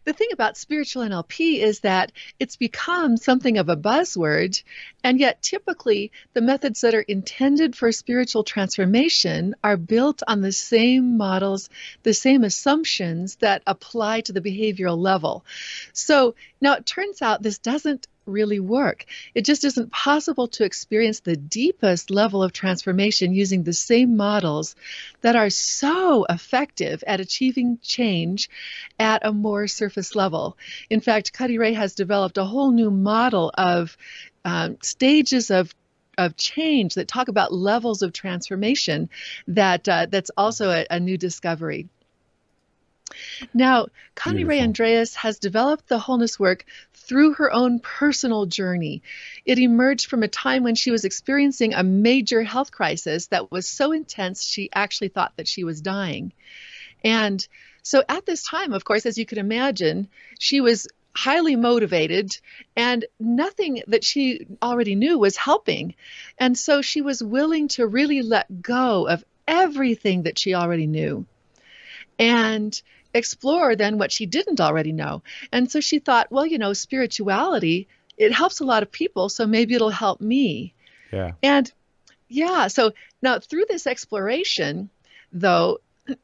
the thing about spiritual NLP is that it's become something of a buzzword, and yet typically the methods that are intended for spiritual transformation are built on the same models, the same assumptions that apply to the behavioral level. So now it turns out this doesn't really work. It just isn't possible to experience the deepest level of transformation using the same models that are so effective at achieving change at a more surface level. In fact, Cuddy Ray has developed a whole new model of stages of change that talk about levels of transformation that's also a new discovery. Now, Tamara Beautiful. Andreas has developed the wholeness work through her own personal journey. It emerged from a time when she was experiencing a major health crisis that was so intense she actually thought that she was dying. And so at this time, of course, as you can imagine, she was highly motivated and nothing that she already knew was helping. And so she was willing to really let go of everything that she already knew and explore then what she didn't already know. And so she thought, well, spirituality, it helps a lot of people, so maybe it'll help me. Yeah. And yeah, so now through this exploration, though,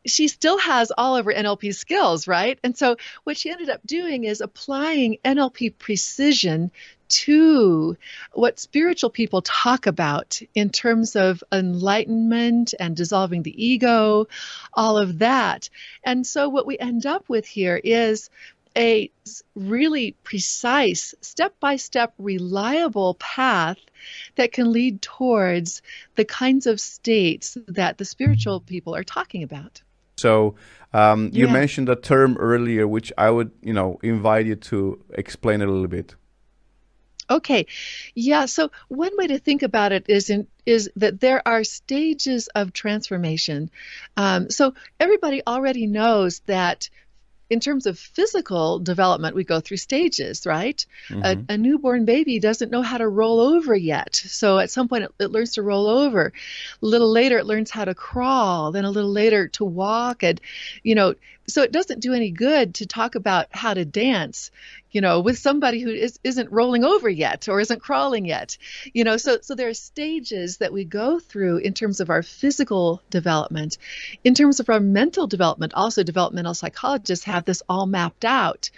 she still has all of her NLP skills, right? And so what she ended up doing is applying NLP precision to what spiritual people talk about in terms of enlightenment and dissolving the ego, all of that. And so what we end up with here is a really precise, step-by-step, reliable path that can lead towards the kinds of states that the spiritual people are talking about. So you mentioned a term earlier, which I would, invite you to explain a little bit. Okay. Yeah. So one way to think about it is that there are stages of transformation. So everybody already knows that in terms of physical development, we go through stages, right? Mm-hmm. A newborn baby doesn't know how to roll over yet. So at some point it learns to roll over. A little later, it learns how to crawl. Then a little later to walk. And, so it doesn't do any good to talk about how to dance, with somebody who isn't rolling over yet or isn't crawling yet. So there are stages that we go through in terms of our physical development. In terms of our mental development, also developmental psychologists have this all mapped out.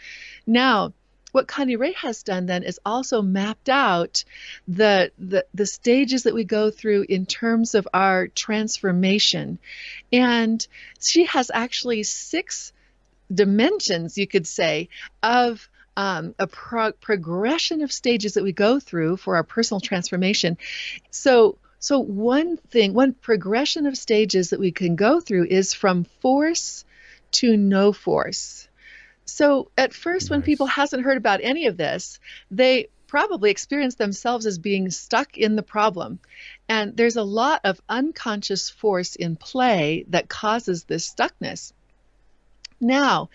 Now, what Connie Ray has done then is also mapped out the stages that we go through in terms of our transformation. And she has actually 6 dimensions, you could say, of a progression of stages that we go through for our personal transformation. So one progression of stages that we can go through is from force to no force. So at first, when people hasn't heard about any of this, they probably experience themselves as being stuck in the problem. And there's a lot of unconscious force in play that causes this stuckness. Now,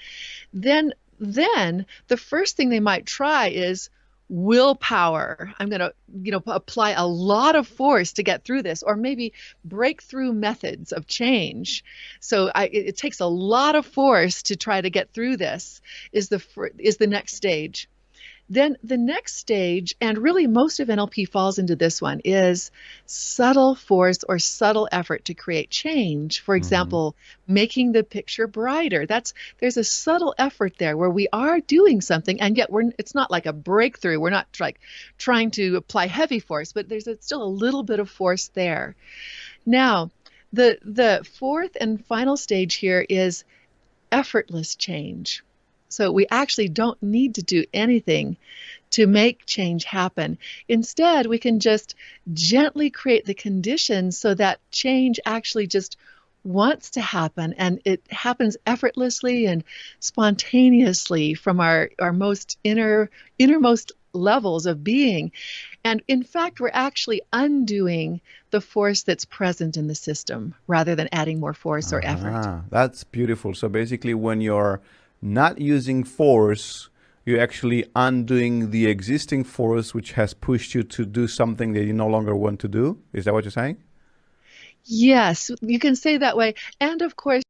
then the first thing they might try is willpower. I'm going to, apply a lot of force to get through this, or maybe breakthrough methods of change. So it takes a lot of force to try to get through this is the next stage. Then the next stage, and really most of NLP falls into this one, is subtle force or subtle effort to create change. For example, making the picture brighter. There's a subtle effort there where we are doing something, and yet it's not like a breakthrough. We're not trying to apply heavy force, but there's still a little bit of force there. Now, the fourth and final stage here is effortless change. So we actually don't need to do anything to make change happen. Instead, we can just gently create the conditions so that change actually just wants to happen, and it happens effortlessly and spontaneously from our most innermost levels of being. And in fact, we're actually undoing the force that's present in the system rather than adding more force or effort. That's beautiful. So basically, when you're not using force, you're actually undoing the existing force, which has pushed you to do something that you no longer want to do. Is that what you're saying? Yes, you can say that way. And of course,